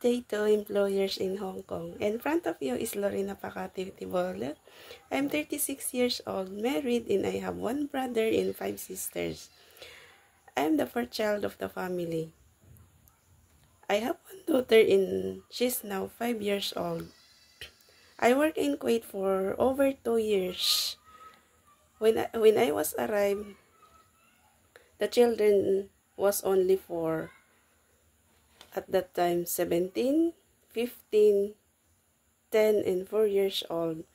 day to employers in Hong Kong. In front of you is Lorena Pacati Tibolot. I'm 36 years old, married, and I have one brother and 5 sisters. I'm the fourth child of the family. I have one daughter and she's now 5 years old. I worked in Kuwait for over 2 years. When I was arrived, the children was only 4. At that time, 17, 15, 10, and 4 years old.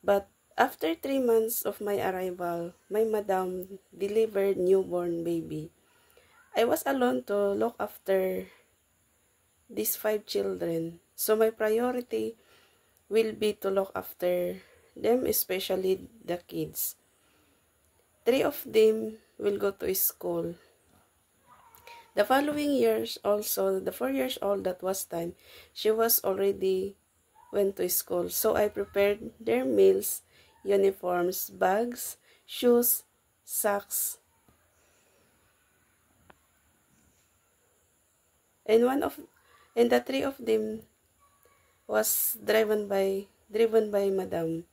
But after 3 months of my arrival, my madam delivered newborn baby. I was alone to look after these 5 children. So my priority will be to look after them, especially the kids. 3 of them will go to school. The following years also, the 4 years old that was time, she was already went to school. So I prepared their meals, uniforms, bags, shoes, socks. And the 3 of them was driven by madam.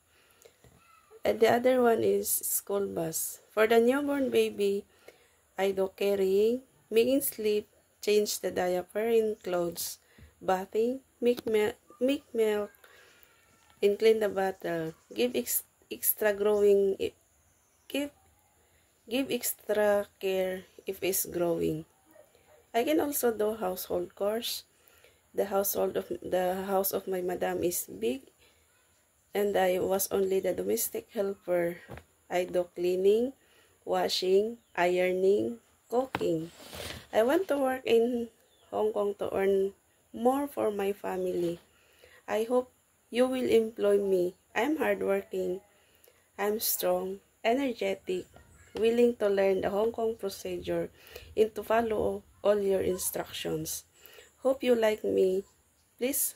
And the other one is school bus. For the newborn baby, I do carrying, making sleep, change the diaper and clothes, bathing, make milk, and clean the bottle. Give extra care if it's growing. I can also do household chores. The house of my madam is big, and I was only the domestic helper. I do cleaning, washing, ironing, cooking. I want to work in Hong Kong to earn more for my family. I hope you will employ me. I'm hardworking. I'm strong, energetic, willing to learn the Hong Kong procedure and to follow all your instructions. Hope you like me. Please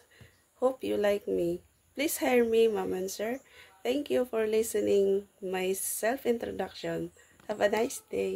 hire me, ma'am and sir. Thank you for listening my self-introduction. Have a nice day.